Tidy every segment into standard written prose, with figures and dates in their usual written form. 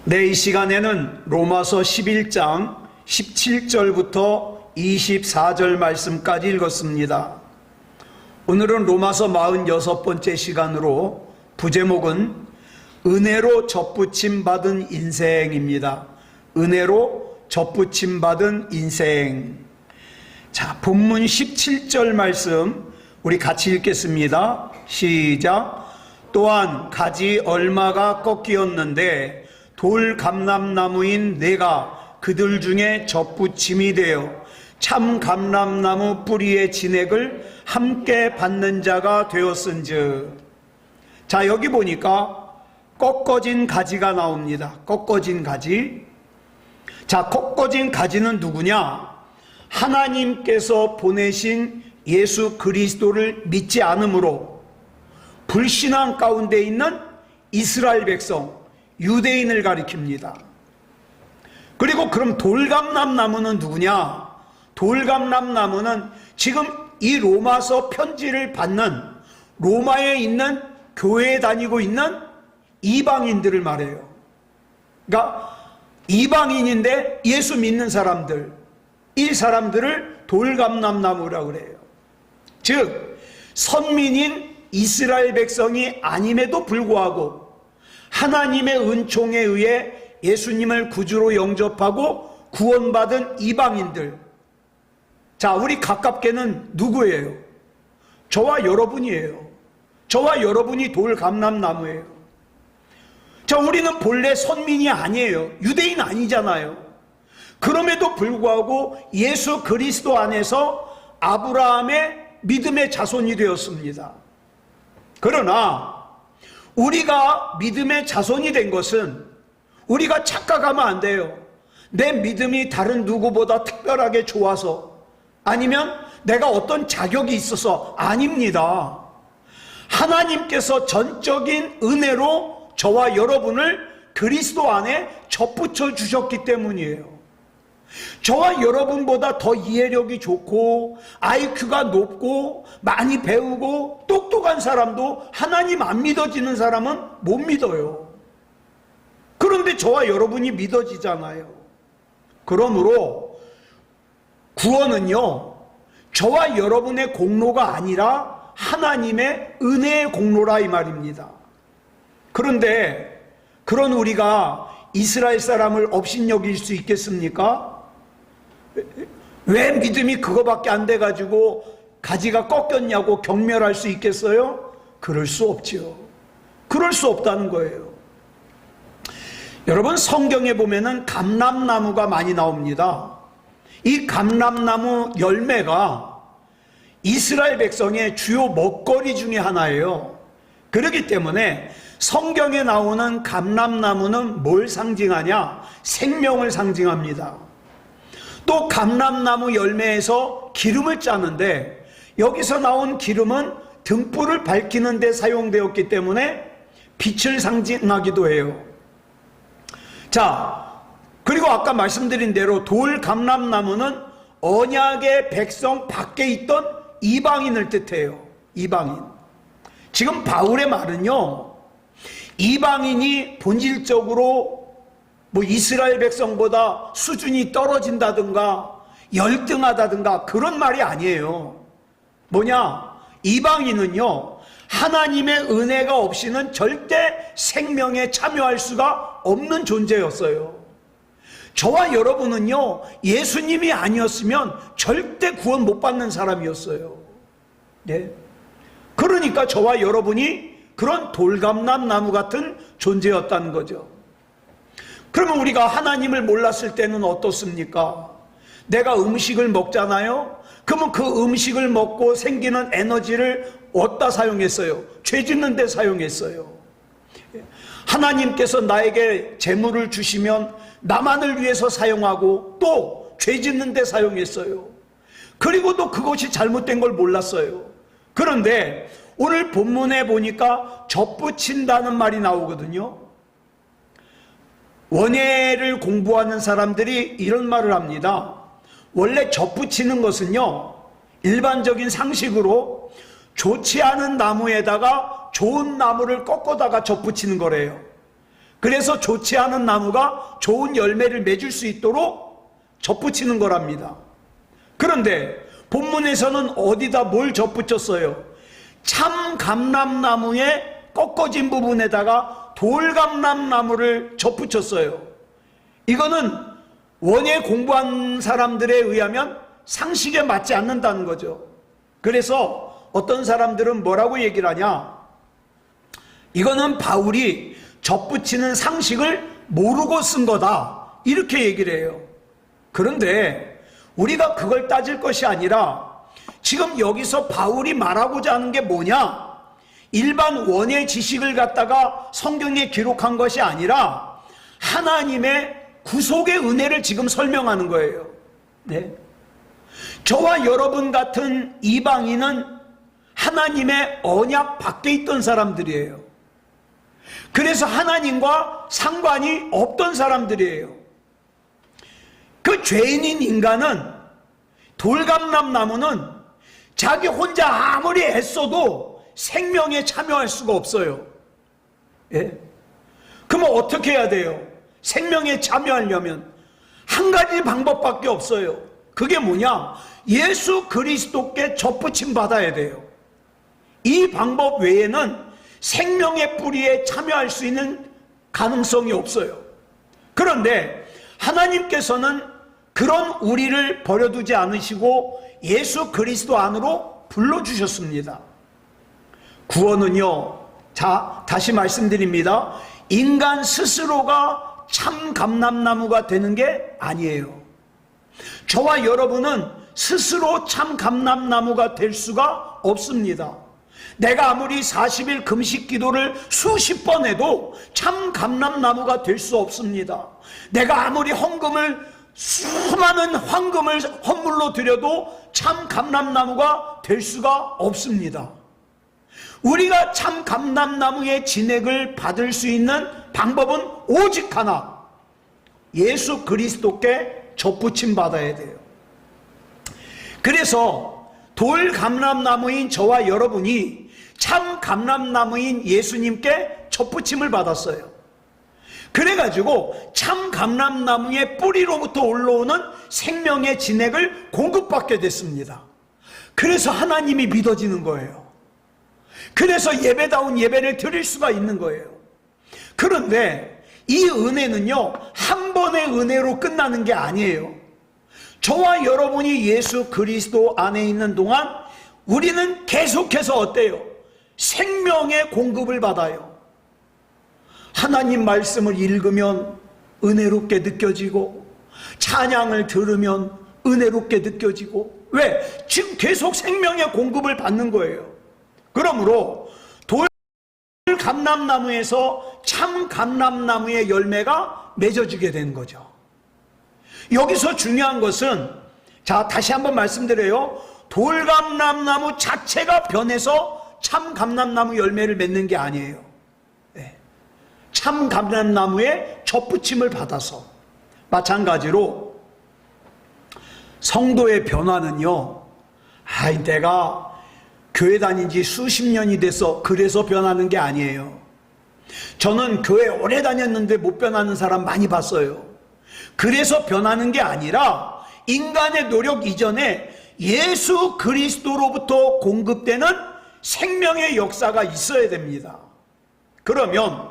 네, 이 시간에는 로마서 11장 17절부터 24절 말씀까지 읽었습니다. 오늘은 로마서 46번째 시간으로 부제목은 은혜로 접붙임 받은 인생입니다. 은혜로 접붙임 받은 인생. 자, 본문 17절 말씀 우리 같이 읽겠습니다. 시작. 또한 가지 얼마가 꺾이었는데 돌 감람나무인 내가 그들 중에 접붙임이 되어 참 감람나무 뿌리의 진액을 함께 받는 자가 되었은즉. 자, 여기 보니까 꺾어진 가지가 나옵니다. 꺾어진 가지. 자, 꺾어진 가지는 누구냐? 하나님께서 보내신 예수 그리스도를 믿지 않으므로 불신앙 가운데 있는 이스라엘 백성, 유대인을 가리킵니다. 그리고 그럼 돌감람나무는 누구냐? 돌감람나무는 지금 이 로마서 편지를 받는 로마에 있는 교회에 다니고 있는 이방인들을 말해요. 그러니까 이방인인데 예수 믿는 사람들, 이 사람들을 돌감람나무라고 그래요. 즉 선민인 이스라엘 백성이 아님에도 불구하고 하나님의 은총에 의해 예수님을 구주로 영접하고 구원받은 이방인들. 자, 우리 가깝게는 누구예요? 저와 여러분이에요. 저와 여러분이 돌감람나무예요. 자, 우리는 본래 선민이 아니에요. 유대인 아니잖아요. 그럼에도 불구하고 예수 그리스도 안에서 아브라함의 믿음의 자손이 되었습니다. 그러나 우리가 믿음의 자손이 된 것은 우리가 착각하면 안 돼요. 내 믿음이 다른 누구보다 특별하게 좋아서 아니면 내가 어떤 자격이 있어서 아닙니다. 하나님께서 전적인 은혜로 저와 여러분을 그리스도 안에 접붙여 주셨기 때문이에요. 저와 여러분보다 더 이해력이 좋고 IQ가 높고 많이 배우고 똑똑한 사람도 하나님 안 믿어지는 사람은 못 믿어요. 그런데 저와 여러분이 믿어지잖아요. 그러므로 구원은요, 저와 여러분의 공로가 아니라 하나님의 은혜의 공로라 이 말입니다. 그런데 그런 우리가 이스라엘 사람을 업신여길 수 있겠습니까? 왜 믿음이 그거밖에 안 돼가지고 가지가 꺾였냐고 경멸할 수 있겠어요? 그럴 수 없죠. 그럴 수 없다는 거예요. 여러분, 성경에 보면은 감람나무가 많이 나옵니다. 이 감람나무 열매가 이스라엘 백성의 주요 먹거리 중에 하나예요. 그렇기 때문에 성경에 나오는 감람나무는 뭘 상징하냐? 생명을 상징합니다. 또 감람나무 열매에서 기름을 짜는데 여기서 나온 기름은 등불을 밝히는 데 사용되었기 때문에 빛을 상징하기도 해요. 자, 그리고 아까 말씀드린 대로 돌감람나무는 언약의 백성 밖에 있던 이방인을 뜻해요. 이방인. 지금 바울의 말은요, 이방인이 본질적으로 이스라엘 백성보다 수준이 떨어진다든가 열등하다든가 그런 말이 아니에요. 뭐냐? 이방인은요, 하나님의 은혜가 없이는 절대 생명에 참여할 수가 없는 존재였어요. 저와 여러분은요, 예수님이 아니었으면 절대 구원 못 받는 사람이었어요. 네. 그러니까 저와 여러분이 그런 돌감람나무 같은 존재였다는 거죠. 그러면 우리가 하나님을 몰랐을 때는 어떻습니까? 내가 음식을 먹잖아요? 그러면 그 음식을 먹고 생기는 에너지를 어디다 사용했어요? 죄 짓는 데 사용했어요. 하나님께서 나에게 재물을 주시면 나만을 위해서 사용하고 또 죄 짓는 데 사용했어요. 그리고 또 그것이 잘못된 걸 몰랐어요. 그런데 오늘 본문에 보니까 접붙인다는 말이 나오거든요. 원예를 공부하는 사람들이 이런 말을 합니다. 원래 접붙이는 것은요, 일반적인 상식으로 좋지 않은 나무에다가 좋은 나무를 꺾어다가 접붙이는 거래요. 그래서 좋지 않은 나무가 좋은 열매를 맺을 수 있도록 접붙이는 거랍니다. 그런데 본문에서는 어디다 뭘 접붙였어요? 참 감람나무의 꺾어진 부분에다가 돌감람나무를 접붙였어요. 이거는 원예 공부한 사람들에 의하면 상식에 맞지 않는다는 거죠. 그래서 어떤 사람들은 뭐라고 얘기를 하냐? 이거는 바울이 접붙이는 상식을 모르고 쓴 거다, 이렇게 얘기를 해요. 그런데 우리가 그걸 따질 것이 아니라 지금 여기서 바울이 말하고자 하는 게 뭐냐? 일반 원예 지식을 갖다가 성경에 기록한 것이 아니라 하나님의 구속의 은혜를 지금 설명하는 거예요. 네. 저와 여러분 같은 이방인은 하나님의 언약 밖에 있던 사람들이에요. 그래서 하나님과 상관이 없던 사람들이에요. 그 죄인인 인간은, 돌감람나무는 자기 혼자 아무리 애써도 생명에 참여할 수가 없어요. 예? 그러면 어떻게 해야 돼요? 생명에 참여하려면 한 가지 방법밖에 없어요. 그게 뭐냐? 예수 그리스도께 접붙임 받아야 돼요. 이 방법 외에는 생명의 뿌리에 참여할 수 있는 가능성이 없어요. 그런데 하나님께서는 그런 우리를 버려두지 않으시고 예수 그리스도 안으로 불러주셨습니다. 구원은요, 자, 다시 말씀드립니다. 인간 스스로가 참 감람나무가 되는 게 아니에요. 저와 여러분은 스스로 참 감람나무가 될 수가 없습니다. 내가 아무리 40일 금식 기도를 수십 번 해도 참 감람나무가 될 수 없습니다. 내가 아무리 수많은 황금을 헌물로 드려도 참 감람나무가 될 수가 없습니다. 우리가 참 감람나무의 진액을 받을 수 있는 방법은 오직 하나, 예수 그리스도께 접붙임 받아야 돼요. 그래서 돌감람나무인 저와 여러분이 참 감람나무인 예수님께 접붙임을 받았어요. 그래가지고 참 감람나무의 뿌리로부터 올라오는 생명의 진액을 공급받게 됐습니다. 그래서 하나님이 믿어지는 거예요. 그래서 예배다운 예배를 드릴 수가 있는 거예요. 그런데 이 은혜는요, 한 번의 은혜로 끝나는 게 아니에요. 저와 여러분이 예수 그리스도 안에 있는 동안 우리는 계속해서 어때요? 생명의 공급을 받아요. 하나님 말씀을 읽으면 은혜롭게 느껴지고, 찬양을 들으면 은혜롭게 느껴지고. 왜? 지금 계속 생명의 공급을 받는 거예요. 그러므로 돌감람나무에서 참 감람나무의 열매가 맺어지게 되는 거죠. 여기서 중요한 것은, 자, 다시 한번 말씀드려요. 돌감람나무 자체가 변해서 참 감람나무 열매를 맺는 게 아니에요. 네. 참 감람나무에 접붙임을 받아서. 마찬가지로 성도의 변화는요, 내가 교회 다닌 지 수십 년이 돼서 그래서 변하는 게 아니에요. 저는 교회 오래 다녔는데 못 변하는 사람 많이 봤어요. 그래서 변하는 게 아니라 인간의 노력 이전에 예수 그리스도로부터 공급되는 생명의 역사가 있어야 됩니다. 그러면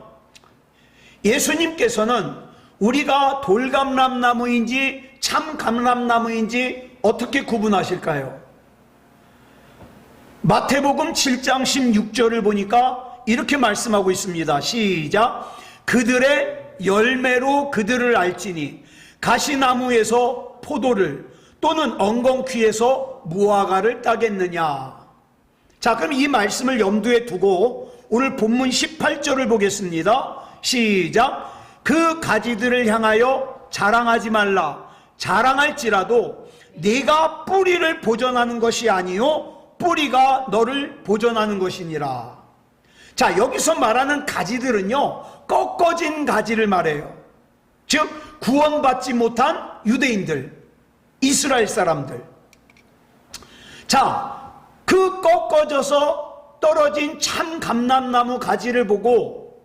예수님께서는 우리가 돌감람나무인지 참 감람나무인지 어떻게 구분하실까요? 마태복음 7장 16절을 보니까 이렇게 말씀하고 있습니다. 시작. 그들의 열매로 그들을 알지니 가시나무에서 포도를 또는 엉겅퀴에서 무화과를 따겠느냐. 자, 그럼 이 말씀을 염두에 두고 오늘 본문 18절을 보겠습니다. 시작. 그 가지들을 향하여 자랑하지 말라. 자랑할지라도 네가 뿌리를 보존하는 것이 아니요 뿌리가 너를 보존하는 것이니라. 자, 여기서 말하는 가지들은요, 꺾어진 가지를 말해요. 즉 구원받지 못한 유대인들, 이스라엘 사람들. 자, 그 꺾어져서 떨어진 참 감람나무 가지를 보고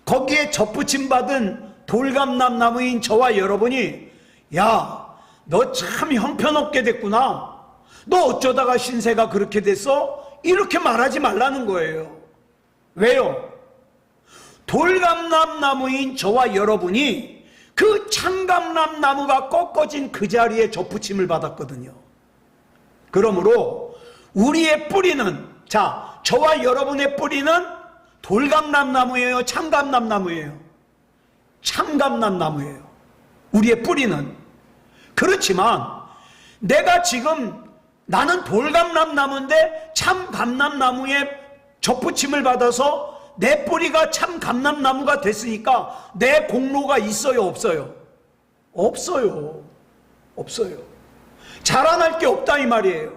거기에 접붙임 받은 돌감람나무인 저와 여러분이 야, 너 참 형편없게 됐구나. 너 어쩌다가 신세가 그렇게 됐어? 이렇게 말하지 말라는 거예요. 왜요? 돌감람나무인 저와 여러분이 그 참감람나무가 꺾어진 그 자리에 접붙임을 받았거든요. 그러므로 우리의 뿌리는, 자, 저와 여러분의 뿌리는 돌감람나무예요, 참감람나무예요? 참감람나무예요. 우리의 뿌리는. 그렇지만 내가 지금 나는 돌감람나무인데 참감람나무에 접붙임을 받아서 내 뿌리가 참감람나무가 됐으니까 내 공로가 있어요, 없어요? 없어요. 없어요. 자랑할 게 없다 이 말이에요.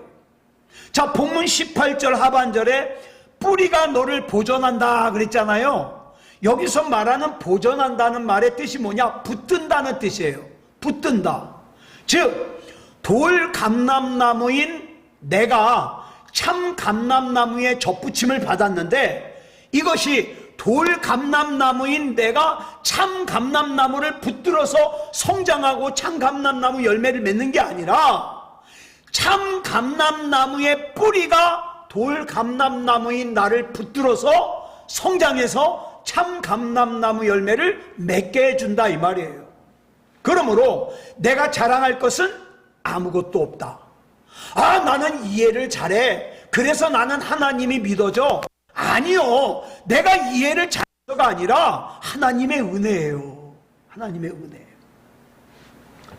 자, 본문 18절 하반절에 뿌리가 너를 보존한다 그랬잖아요. 여기서 말하는 보존한다는 말의 뜻이 뭐냐? 붙든다는 뜻이에요. 붙든다. 즉 돌감람나무인 내가 참감람나무에 접붙임을 받았는데 이것이 돌감람나무인 내가 참감람나무를 붙들어서 성장하고 참감람나무 열매를 맺는 게 아니라 참감람나무의 뿌리가 돌감람나무인 나를 붙들어서 성장해서 참감람나무 열매를 맺게 해준다 이 말이에요. 그러므로 내가 자랑할 것은 아무것도 없다. 아, 나는 이해를 잘해. 그래서 나는 하나님이 믿어져. 아니요. 내가 이해를 잘해서가 아니라 하나님의 은혜예요. 하나님의 은혜.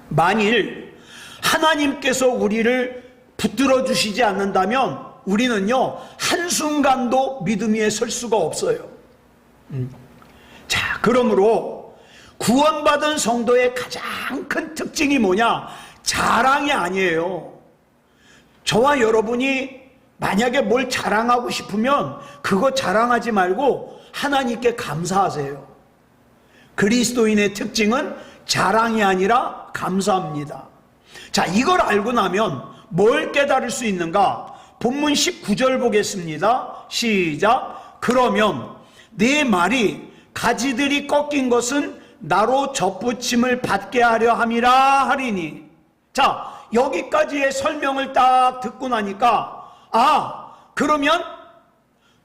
만일 하나님께서 우리를 붙들어 주시지 않는다면 우리는요, 한순간도 믿음 위에 설 수가 없어요. 자, 그러므로 구원받은 성도의 가장 큰 특징이 뭐냐? 자랑이 아니에요. 저와 여러분이 만약에 뭘 자랑하고 싶으면 그거 자랑하지 말고 하나님께 감사하세요. 그리스도인의 특징은 자랑이 아니라 감사합니다. 자, 이걸 알고 나면 뭘 깨달을 수 있는가? 본문 19절 보겠습니다. 시작. 그러면 네 말이 가지들이 꺾인 것은 나로 접붙임을 받게 하려 함이라 하리니. 자, 여기까지의 설명을 딱 듣고 나니까 아, 그러면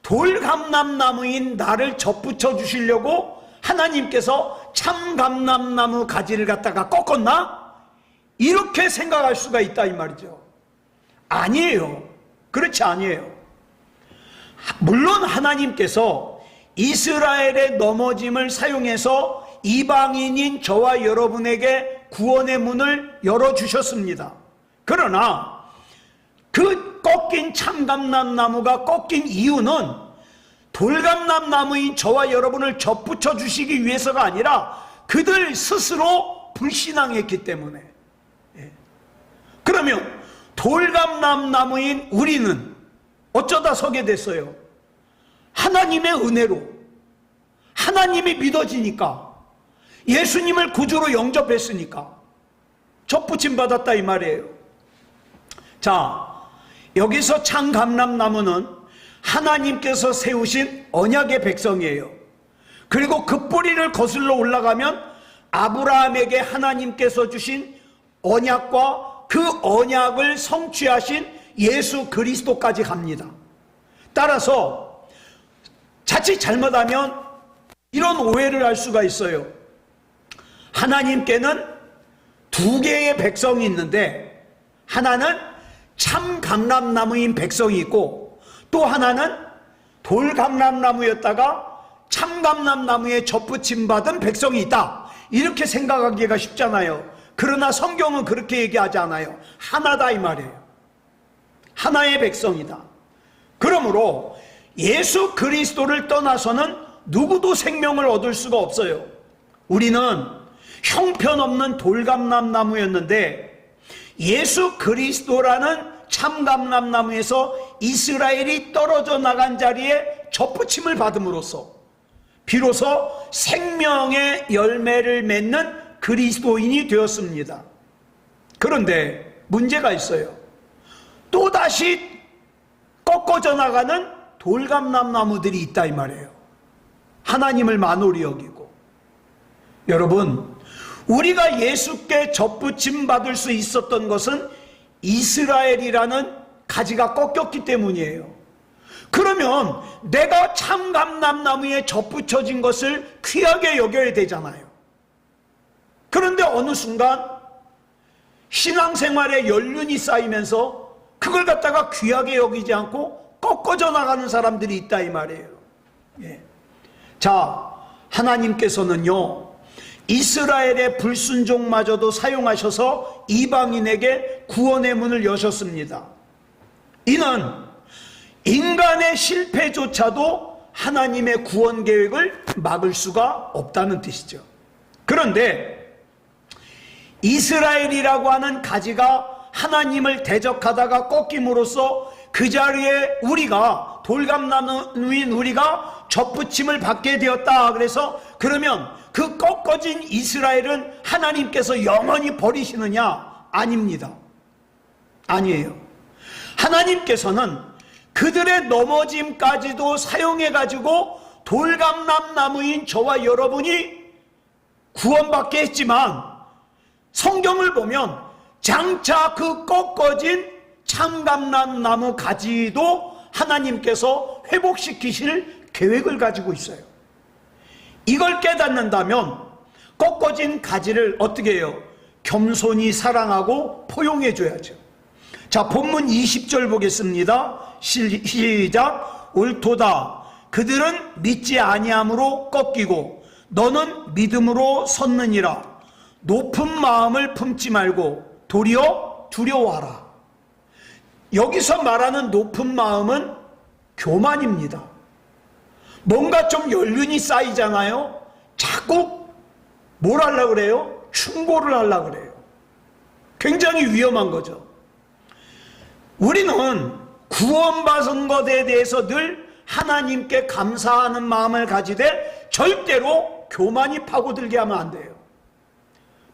돌감람나무인 나를 접붙여 주시려고 하나님께서 참감람나무 가지를 갖다가 꺾었나? 이렇게 생각할 수가 있다 이 말이죠. 아니에요. 그렇지 아니에요. 물론 하나님께서 이스라엘의 넘어짐을 사용해서 이방인인 저와 여러분에게 구원의 문을 열어주셨습니다. 그러나 그 꺾인 참감람나무가 꺾인 이유는 돌감람나무인 저와 여러분을 접붙여 주시기 위해서가 아니라 그들 스스로 불신앙했기 때문에. 그러면 돌감람나무인 우리는 어쩌다 서게 됐어요? 하나님의 은혜로. 하나님이 믿어지니까, 예수님을 구주로 영접했으니까 접붙임 받았다 이 말이에요. 자, 여기서 참감람나무는 하나님께서 세우신 언약의 백성이에요. 그리고 그 뿌리를 거슬러 올라가면 아브라함에게 하나님께서 주신 언약과 그 언약을 성취하신 예수 그리스도까지 갑니다. 따라서 자칫 잘못하면 이런 오해를 할 수가 있어요. 하나님께는 두 개의 백성이 있는데 하나는 참감람나무인 백성이 있고 또 하나는 돌감람나무였다가 참감람나무에 접붙임 받은 백성이 있다. 이렇게 생각하기가 쉽잖아요. 그러나 성경은 그렇게 얘기하지 않아요. 하나다 이 말이에요. 하나의 백성이다. 그러므로 예수 그리스도를 떠나서는 누구도 생명을 얻을 수가 없어요. 우리는 형편없는 돌감람나무였는데 예수 그리스도라는 참감람나무에서 이스라엘이 떨어져 나간 자리에 접붙임을 받음으로써 비로소 생명의 열매를 맺는 그리스도인이 되었습니다. 그런데 문제가 있어요. 또다시 꺾어져 나가는 돌감람나무들이 있다 이 말이에요. 하나님을 만홀히 여기고. 여러분, 우리가 예수께 접붙임 받을 수 있었던 것은 이스라엘이라는 가지가 꺾였기 때문이에요. 그러면 내가 참감람나무에 접붙여진 것을 귀하게 여겨야 되잖아요. 그런데 어느 순간 신앙생활에 연륜이 쌓이면서 그걸 갖다가 귀하게 여기지 않고 꺾어져 나가는 사람들이 있다 이 말이에요. 예. 자, 하나님께서는요, 이스라엘의 불순종마저도 사용하셔서 이방인에게 구원의 문을 여셨습니다. 이는 인간의 실패조차도 하나님의 구원 계획을 막을 수가 없다는 뜻이죠. 그런데 이스라엘이라고 하는 가지가 하나님을 대적하다가 꺾임으로써 그 자리에 우리가, 돌감나무인 우리가 접붙임을 받게 되었다. 그래서 그러면 그 꺾어진 이스라엘은 하나님께서 영원히 버리시느냐? 아닙니다. 아니에요. 하나님께서는 그들의 넘어짐까지도 사용해가지고 돌감람나무인 저와 여러분이 구원받게 했지만, 성경을 보면 장차 그 꺾어진 참감람나무 가지도 하나님께서 회복시키실 계획을 가지고 있어요. 이걸 깨닫는다면 꺾어진 가지를 어떻게 해요? 겸손히 사랑하고 포용해 줘야죠. 자, 본문 20절 보겠습니다. 시작. 옳도다. 그들은 믿지 아니함으로 꺾이고 너는 믿음으로 섰느니라. 높은 마음을 품지 말고 도리어 두려워하라. 여기서 말하는 높은 마음은 교만입니다. 뭔가 좀 연륜이 쌓이잖아요. 자꾸 뭘 하려고 그래요? 충고를 하려고 그래요. 굉장히 위험한 거죠. 우리는 구원받은 것에 대해서 늘 하나님께 감사하는 마음을 가지되 절대로 교만이 파고들게 하면 안 돼요.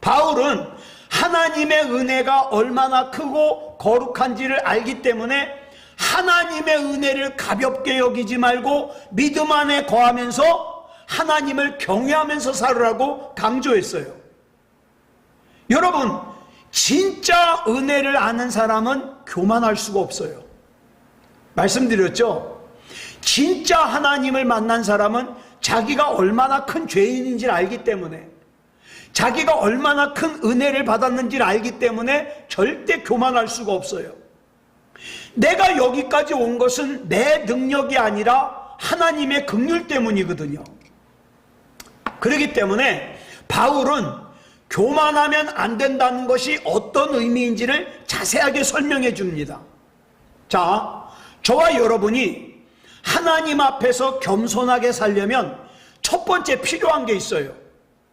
바울은 하나님의 은혜가 얼마나 크고 거룩한지를 알기 때문에 하나님의 은혜를 가볍게 여기지 말고 믿음 안에 거하면서 하나님을 경외하면서 살으라고 강조했어요. 여러분, 진짜 은혜를 아는 사람은 교만할 수가 없어요. 말씀드렸죠? 진짜 하나님을 만난 사람은 자기가 얼마나 큰 죄인인지를 알기 때문에, 자기가 얼마나 큰 은혜를 받았는지를 알기 때문에 절대 교만할 수가 없어요. 내가 여기까지 온 것은 내 능력이 아니라 하나님의 긍휼 때문이거든요. 그렇기 때문에 바울은 교만하면 안 된다는 것이 어떤 의미인지를 자세하게 설명해 줍니다. 자, 저와 여러분이 하나님 앞에서 겸손하게 살려면 첫 번째 필요한 게 있어요.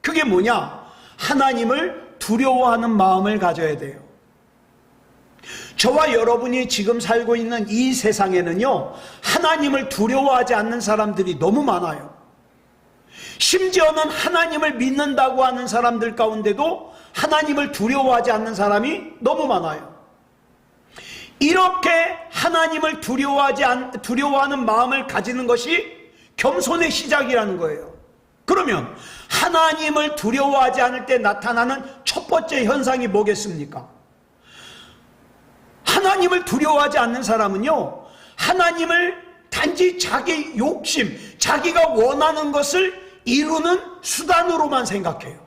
그게 뭐냐? 하나님을 두려워하는 마음을 가져야 돼요. 저와 여러분이 지금 살고 있는 이 세상에는요, 하나님을 두려워하지 않는 사람들이 너무 많아요. 심지어는 하나님을 믿는다고 하는 사람들 가운데도 하나님을 두려워하지 않는 사람이 너무 많아요. 이렇게 하나님을 두려워하는 마음을 가지는 것이 겸손의 시작이라는 거예요. 그러면 하나님을 두려워하지 않을 때 나타나는 첫 번째 현상이 뭐겠습니까? 하나님을 두려워하지 않는 사람은요, 하나님을 단지 자기 욕심, 자기가 원하는 것을 이루는 수단으로만 생각해요.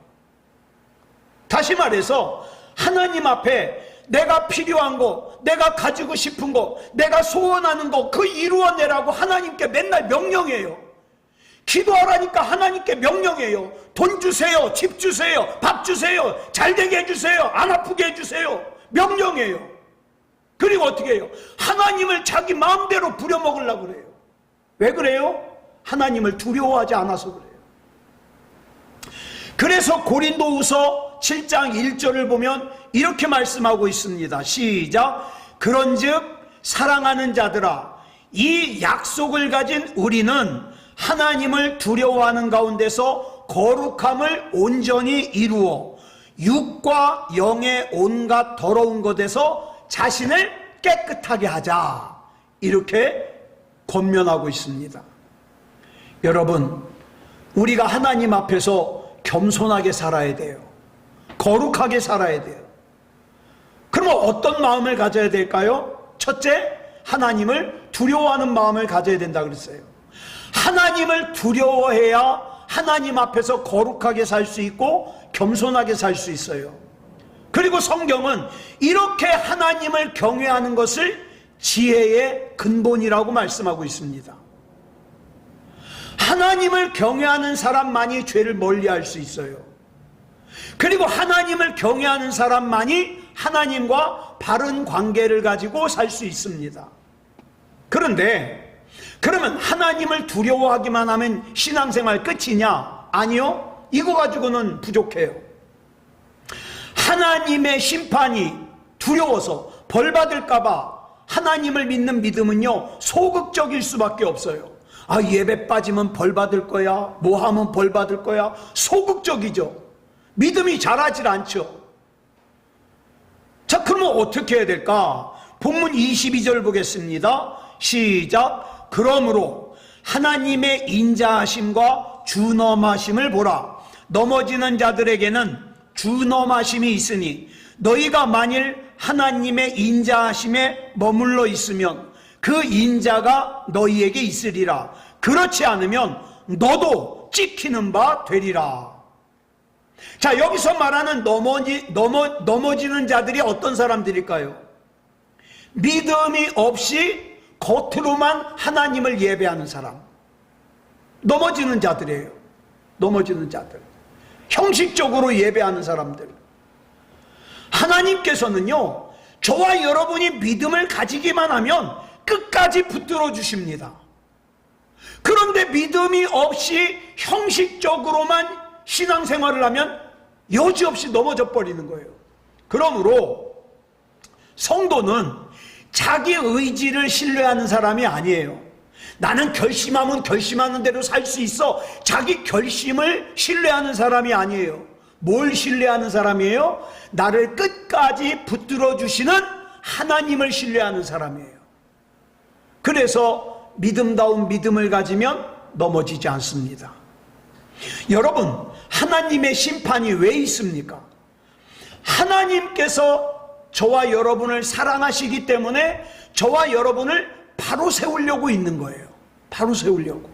다시 말해서 하나님 앞에 내가 필요한 거, 내가 가지고 싶은 거, 내가 소원하는 거, 그 이루어내라고 하나님께 맨날 명령해요. 기도하라니까 하나님께 명령해요. 돈 주세요, 집 주세요, 밥 주세요, 잘되게 해주세요, 안 아프게 해주세요. 명령해요. 그리고 어떻게 해요? 하나님을 자기 마음대로 부려먹으려고 그래요. 왜 그래요? 하나님을 두려워하지 않아서 그래요. 그래서 고린도후서 7장 1절을 보면 이렇게 말씀하고 있습니다. 시작. 그런즉 사랑하는 자들아, 이 약속을 가진 우리는 하나님을 두려워하는 가운데서 거룩함을 온전히 이루어 육과 영의 온갖 더러운 것에서 자신을 깨끗하게 하자, 이렇게 권면하고 있습니다. 여러분, 우리가 하나님 앞에서 겸손하게 살아야 돼요. 거룩하게 살아야 돼요. 그러면 어떤 마음을 가져야 될까요? 첫째, 하나님을 두려워하는 마음을 가져야 된다 그랬어요. 하나님을 두려워해야 하나님 앞에서 거룩하게 살 수 있고 겸손하게 살 수 있어요. 그리고 성경은 이렇게 하나님을 경외하는 것을 지혜의 근본이라고 말씀하고 있습니다. 하나님을 경외하는 사람만이 죄를 멀리할 수 있어요. 그리고 하나님을 경외하는 사람만이 하나님과 바른 관계를 가지고 살 수 있습니다. 그런데 그러면 하나님을 두려워하기만 하면 신앙생활 끝이냐? 아니요. 이거 가지고는 부족해요. 하나님의 심판이 두려워서 벌받을까 봐 하나님을 믿는 믿음은요, 소극적일 수밖에 없어요. 아, 예배 빠지면 벌받을 거야, 뭐 하면 벌받을 거야. 소극적이죠. 믿음이 자라질 않죠. 자, 그러면 어떻게 해야 될까? 본문 22절 보겠습니다. 시작. 그러므로 하나님의 인자하심과 준엄하심을 보라. 넘어지는 자들에게는 준엄하심이 있으니 너희가 만일 하나님의 인자하심에 머물러 있으면 그 인자가 너희에게 있으리라. 그렇지 않으면 너도 찍히는 바 되리라. 자, 여기서 말하는 넘어지는 자들이 어떤 사람들일까요? 믿음이 없이 겉으로만 하나님을 예배하는 사람, 넘어지는 자들이에요. 넘어지는 자들, 형식적으로 예배하는 사람들. 하나님께서는요, 저와 여러분이 믿음을 가지기만 하면 끝까지 붙들어 주십니다. 그런데 믿음이 없이 형식적으로만 신앙생활을 하면 여지없이 넘어져 버리는 거예요. 그러므로 성도는 자기 의지를 신뢰하는 사람이 아니에요. 나는 결심하면 결심하는 대로 살 수 있어. 자기 결심을 신뢰하는 사람이 아니에요. 뭘 신뢰하는 사람이에요? 나를 끝까지 붙들어 주시는 하나님을 신뢰하는 사람이에요. 그래서 믿음다운 믿음을 가지면 넘어지지 않습니다. 여러분, 하나님의 심판이 왜 있습니까? 하나님께서 저와 여러분을 사랑하시기 때문에 저와 여러분을 바로 세우려고 있는 거예요. 바로 세우려고.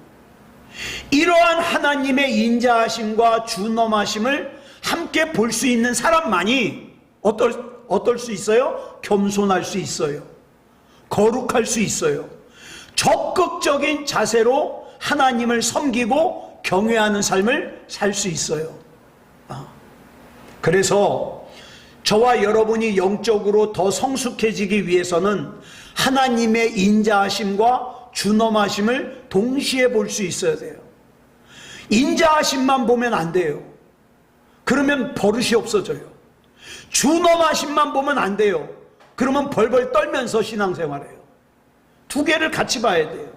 이러한 하나님의 인자하심과 준엄하심을 함께 볼 수 있는 사람만이 어떨 수 있어요? 겸손할 수 있어요. 거룩할 수 있어요. 적극적인 자세로 하나님을 섬기고 경외하는 삶을 살 수 있어요. 그래서 저와 여러분이 영적으로 더 성숙해지기 위해서는 하나님의 인자하심과 준엄하심을 동시에 볼 수 있어야 돼요. 인자하심만 보면 안 돼요. 그러면 버릇이 없어져요. 준엄하심만 보면 안 돼요. 그러면 벌벌 떨면서 신앙생활해요. 두 개를 같이 봐야 돼요.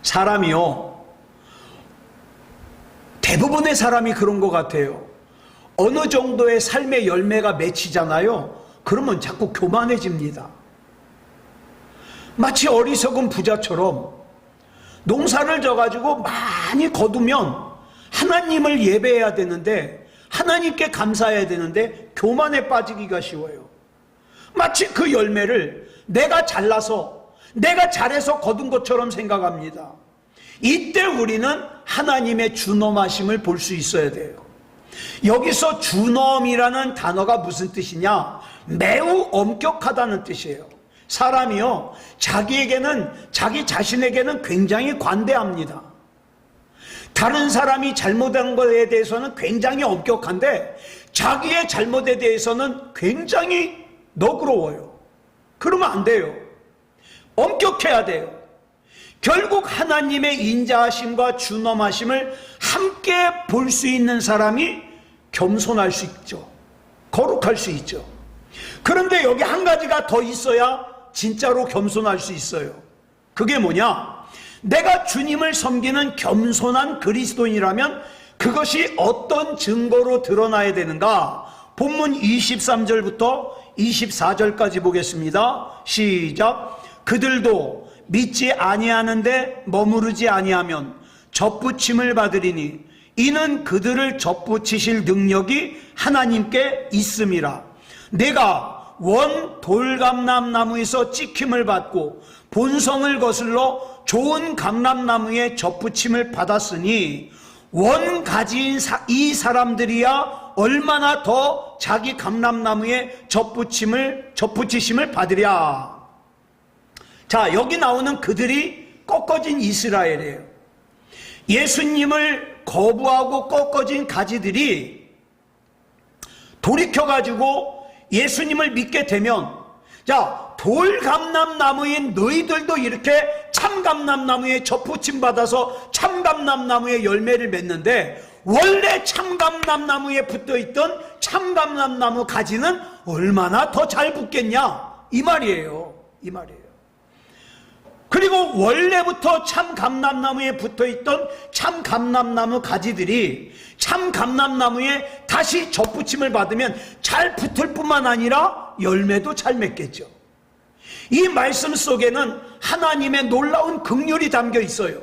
사람이요, 대부분의 사람이 그런 것 같아요. 어느 정도의 삶의 열매가 맺히잖아요. 그러면 자꾸 교만해집니다. 마치 어리석은 부자처럼 농사를 져가지고 많이 거두면 하나님을 예배해야 되는데, 하나님께 감사해야 되는데 교만에 빠지기가 쉬워요. 마치 그 열매를 내가 잘나서, 내가 잘해서 거둔 것처럼 생각합니다. 이때 우리는 하나님의 준엄하심을 볼 수 있어야 돼요. 여기서 준엄이라는 단어가 무슨 뜻이냐? 매우 엄격하다는 뜻이에요. 사람이요, 자기 자신에게는 굉장히 관대합니다. 다른 사람이 잘못한 것에 대해서는 굉장히 엄격한데 자기의 잘못에 대해서는 굉장히 너그러워요. 그러면 안 돼요. 엄격해야 돼요. 결국 하나님의 인자하심과 준엄하심을 함께 볼 수 있는 사람이 겸손할 수 있죠. 거룩할 수 있죠. 그런데 여기 한 가지가 더 있어야 진짜로 겸손할 수 있어요. 그게 뭐냐? 내가 주님을 섬기는 겸손한 그리스도인이라면 그것이 어떤 증거로 드러나야 되는가? 본문 23절부터 24절까지 보겠습니다. 시작. 그들도 믿지 아니하는데 머무르지 아니하면 접붙임을 받으리니 이는 그들을 접붙이실 능력이 하나님께 있음이라. 내가 원 돌감람나무에서 찍힘을 받고 본성을 거슬러 좋은 감람나무에 접붙임을 받았으니 원 가지인 이 사람들이야 얼마나 더 자기 감람나무에 접붙이심을 받으랴. 자, 여기 나오는 그들이 꺾어진 이스라엘이에요. 예수님을 거부하고 꺾어진 가지들이 돌이켜가지고 예수님을 믿게 되면, 자, 돌감람나무인 너희들도 이렇게 참감람나무에 접붙임 받아서 참감람나무의 열매를 맺는데, 원래 참감람나무에 붙어있던 참감람나무 가지는 얼마나 더 잘 붙겠냐, 이 말이에요. 이 말이에요. 그리고 원래부터 참감람나무에 붙어있던 참감람나무 가지들이 참감람나무에 다시 접붙임을 받으면 잘 붙을 뿐만 아니라 열매도 잘 맺겠죠. 이 말씀 속에는 하나님의 놀라운 긍휼이 담겨 있어요.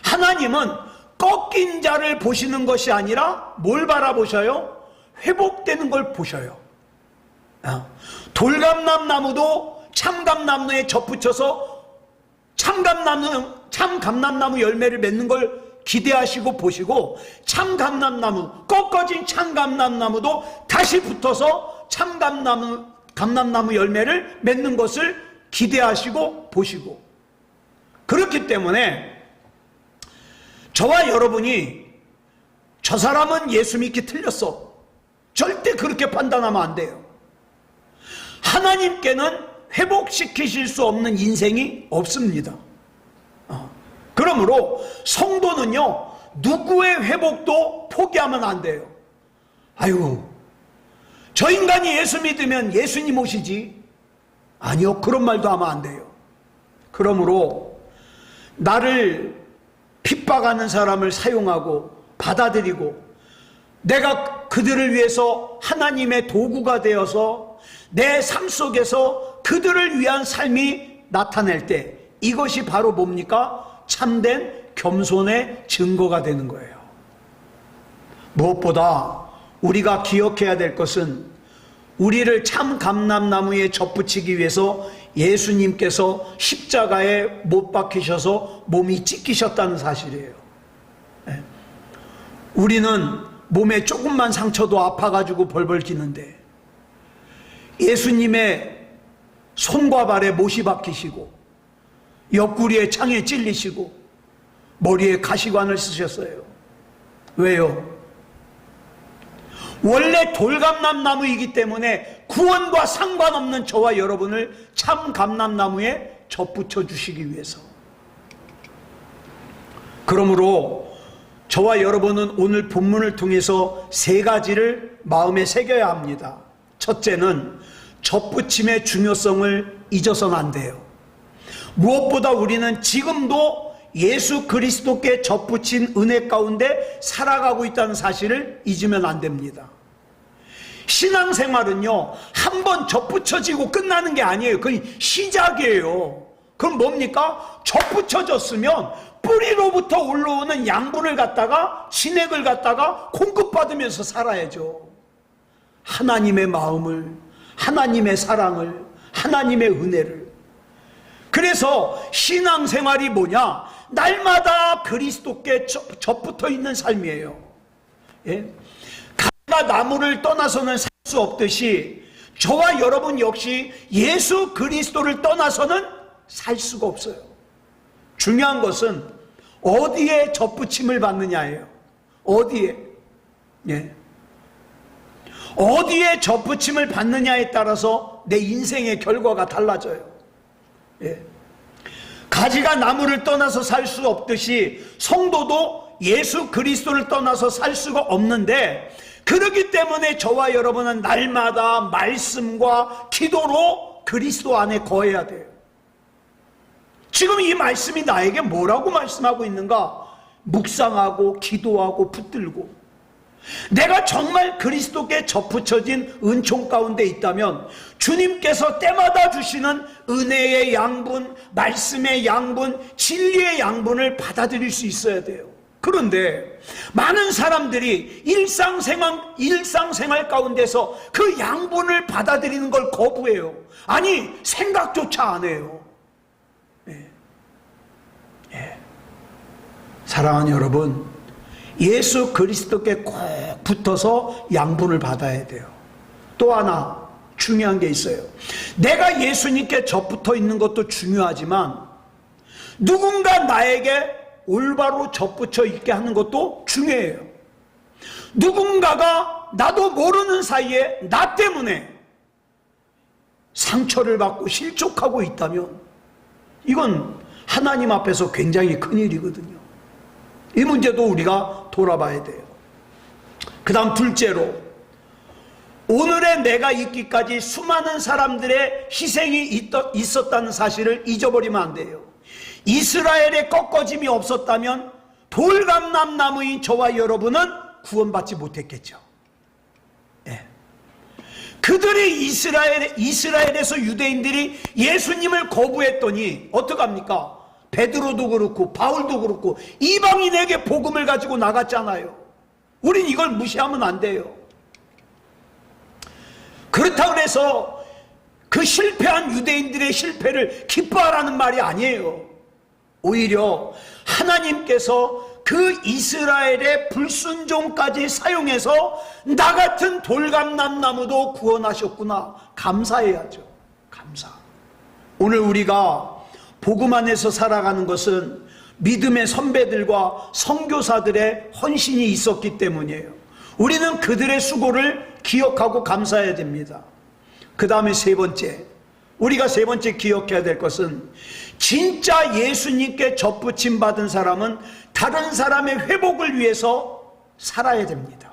하나님은 꺾인 자를 보시는 것이 아니라 뭘 바라보셔요? 회복되는 걸 보셔요. 돌감람나무도 참감나무에 접붙여서 참감람나무 열매를 맺는 걸 기대하시고 보시고, 참감람나무, 꺾어진 참감람나무도 다시 붙어서 감람나무 열매를 맺는 것을 기대하시고 보시고, 그렇기 때문에 저와 여러분이 저 사람은 예수 믿기 틀렸어, 절대 그렇게 판단하면 안 돼요. 하나님께는 회복시키실 수 없는 인생이 없습니다. 그러므로 성도는요, 누구의 회복도 포기하면 안 돼요. 아이고, 저 인간이 예수 믿으면 예수님 오시지. 아니요, 그런 말도 하면 안 돼요. 그러므로 나를 핍박하는 사람을 사용하고 받아들이고, 내가 그들을 위해서 하나님의 도구가 되어서 내 삶 속에서 그들을 위한 삶이 나타낼 때, 이것이 바로 뭡니까? 참된 겸손의 증거가 되는 거예요. 무엇보다 우리가 기억해야 될 것은, 우리를 참 감람나무에 접붙이기 위해서 예수님께서 십자가에 못 박히셔서 몸이 찢기셨다는 사실이에요. 우리는 몸에 조금만 상처도 아파가지고 벌벌 기는데, 예수님의 손과 발에 못이 박히시고 옆구리에 창에 찔리시고 머리에 가시관을 쓰셨어요. 왜요? 원래 돌감람나무이기 때문에 구원과 상관없는 저와 여러분을 참 감람나무에 접붙여 주시기 위해서. 그러므로 저와 여러분은 오늘 본문을 통해서 세 가지를 마음에 새겨야 합니다. 첫째는 접붙임의 중요성을 잊어서는 안 돼요. 무엇보다 우리는 지금도 예수 그리스도께 접붙인 은혜 가운데 살아가고 있다는 사실을 잊으면 안 됩니다. 신앙생활은요, 한번 접붙여지고 끝나는 게 아니에요. 그건 시작이에요. 그럼 뭡니까? 접붙여졌으면 뿌리로부터 올라오는 양분을 갖다가, 진액을 갖다가 공급받으면서 살아야죠. 하나님의 마음을, 하나님의 사랑을, 하나님의 은혜를. 그래서 신앙생활이 뭐냐? 날마다 그리스도께 접붙어 있는 삶이에요. 예? 가지가 나무를 떠나서는 살 수 없듯이 저와 여러분 역시 예수 그리스도를 떠나서는 살 수가 없어요. 중요한 것은 어디에 접붙임을 받느냐예요. 어디에? 예. 어디에 접붙임을 받느냐에 따라서 내 인생의 결과가 달라져요. 예. 가지가 나무를 떠나서 살 수 없듯이 성도도 예수 그리스도를 떠나서 살 수가 없는데, 그렇기 때문에 저와 여러분은 날마다 말씀과 기도로 그리스도 안에 거해야 돼요. 지금 이 말씀이 나에게 뭐라고 말씀하고 있는가? 묵상하고 기도하고 붙들고, 내가 정말 그리스도께 접붙여진 은총 가운데 있다면 주님께서 때마다 주시는 은혜의 양분, 말씀의 양분, 진리의 양분을 받아들일 수 있어야 돼요. 그런데 많은 사람들이 일상생활 가운데서 그 양분을 받아들이는 걸 거부해요. 아니, 생각조차 안 해요. 사랑하는 여러분, 예수 그리스도께 꼭 붙어서 양분을 받아야 돼요. 또 하나 중요한 게 있어요. 내가 예수님께 접붙어 있는 것도 중요하지만 누군가 나에게 올바로 접붙여 있게 하는 것도 중요해요. 누군가가 나도 모르는 사이에 나 때문에 상처를 받고 실족하고 있다면 이건 하나님 앞에서 굉장히 큰일이거든요. 이 문제도 우리가 돌아봐야 돼요. 그 다음 둘째로, 오늘의 내가 있기까지 수많은 사람들의 희생이 있었다는 사실을 잊어버리면 안 돼요. 이스라엘의 꺾어짐이 없었다면 돌감람나무인 저와 여러분은 구원받지 못했겠죠. 그들이 이스라엘에서 유대인들이 예수님을 거부했더니 어떡합니까? 베드로도 그렇고 바울도 그렇고 이방인에게 복음을 가지고 나갔잖아요. 우린 이걸 무시하면 안 돼요. 그렇다고 해서 그 실패한 유대인들의 실패를 기뻐하라는 말이 아니에요. 오히려 하나님께서 그 이스라엘의 불순종까지 사용해서 나 같은 돌감람나무도 구원하셨구나. 감사해야죠. 감사. 오늘 우리가 복음 안에서 살아가는 것은 믿음의 선배들과 선교사들의 헌신이 있었기 때문이에요. 우리는 그들의 수고를 기억하고 감사해야 됩니다. 그 다음에 세 번째, 우리가 세 번째 기억해야 될 것은 진짜 예수님께 접붙임 받은 사람은 다른 사람의 회복을 위해서 살아야 됩니다.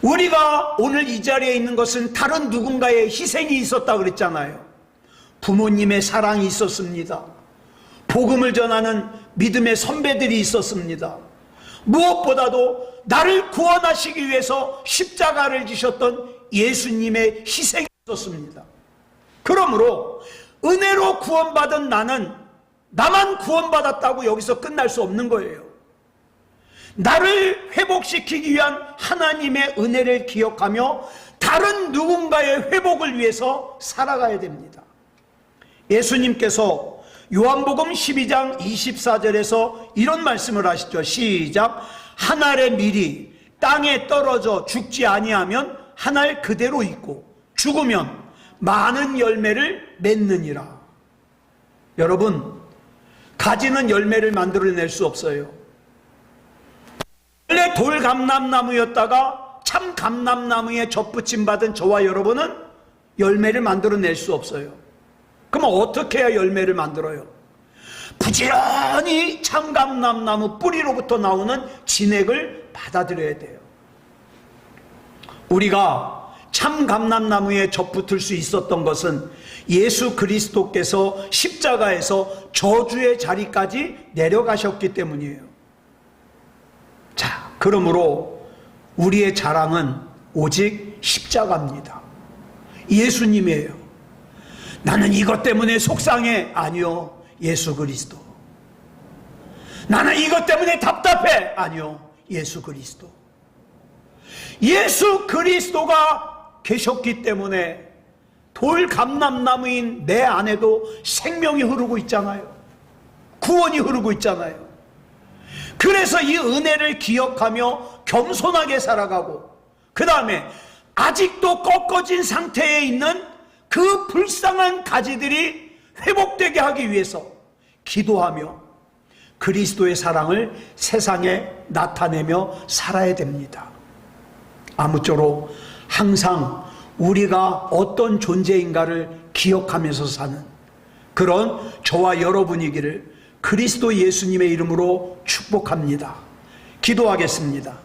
우리가 오늘 이 자리에 있는 것은 다른 누군가의 희생이 있었다 그랬잖아요. 부모님의 사랑이 있었습니다. 복음을 전하는 믿음의 선배들이 있었습니다. 무엇보다도 나를 구원하시기 위해서 십자가를 지셨던 예수님의 희생이 있었습니다. 그러므로 은혜로 구원받은 나만 구원받았다고 여기서 끝날 수 없는 거예요. 나를 회복시키기 위한 하나님의 은혜를 기억하며 다른 누군가의 회복을 위해서 살아가야 됩니다. 예수님께서 요한복음 12장 24절에서 이런 말씀을 하시죠. 시작. 한 알의 밀이 땅에 떨어져 죽지 아니하면 한 알 그대로 있고 죽으면 많은 열매를 맺느니라. 여러분, 가지는 열매를 만들어낼 수 없어요. 원래 돌감람나무였다가 참 감람나무에 접붙임 받은 저와 여러분은 열매를 만들어낼 수 없어요. 그럼 어떻게 해야 열매를 만들어요? 부지런히 참감람나무 뿌리로부터 나오는 진액을 받아들여야 돼요. 우리가 참감람나무에 접붙을 수 있었던 것은 예수 그리스도께서 십자가에서 저주의 자리까지 내려가셨기 때문이에요. 자, 그러므로 우리의 자랑은 오직 십자가입니다. 예수님이에요. 나는 이것 때문에 속상해. 아니요, 예수 그리스도. 나는 이것 때문에 답답해. 아니요, 예수 그리스도. 예수 그리스도가 계셨기 때문에 돌감람나무인 내 안에도 생명이 흐르고 있잖아요. 구원이 흐르고 있잖아요. 그래서 이 은혜를 기억하며 겸손하게 살아가고, 그 다음에 아직도 꺾어진 상태에 있는 그 불쌍한 가지들이 회복되게 하기 위해서 기도하며 그리스도의 사랑을 세상에 나타내며 살아야 됩니다. 아무쪼록 항상 우리가 어떤 존재인가를 기억하면서 사는 그런 저와 여러분이기를 그리스도 예수님의 이름으로 축복합니다. 기도하겠습니다.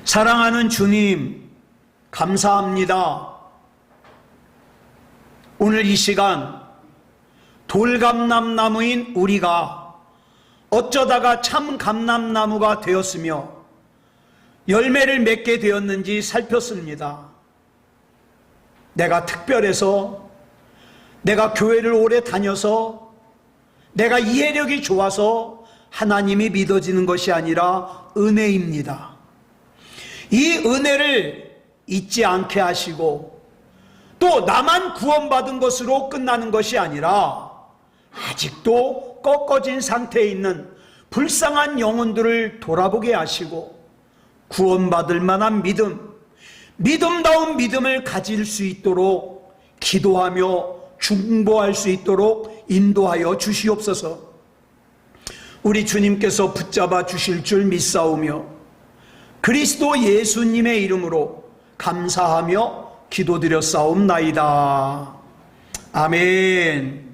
사랑하는 주님, 감사합니다. 오늘 이 시간 돌감람나무인 우리가 어쩌다가 참 감람나무가 되었으며 열매를 맺게 되었는지 살폈습니다. 내가 특별해서, 내가 교회를 오래 다녀서, 내가 이해력이 좋아서 하나님이 믿어지는 것이 아니라 은혜입니다. 이 은혜를 잊지 않게 하시고, 또 나만 구원받은 것으로 끝나는 것이 아니라 아직도 꺾어진 상태에 있는 불쌍한 영혼들을 돌아보게 하시고, 구원받을 만한 믿음다운 믿음을 가질 수 있도록 기도하며 중보할 수 있도록 인도하여 주시옵소서. 우리 주님께서 붙잡아 주실 줄 믿사오며 그리스도 예수님의 이름으로 감사하며 기도드렸사옵나이다. 아멘.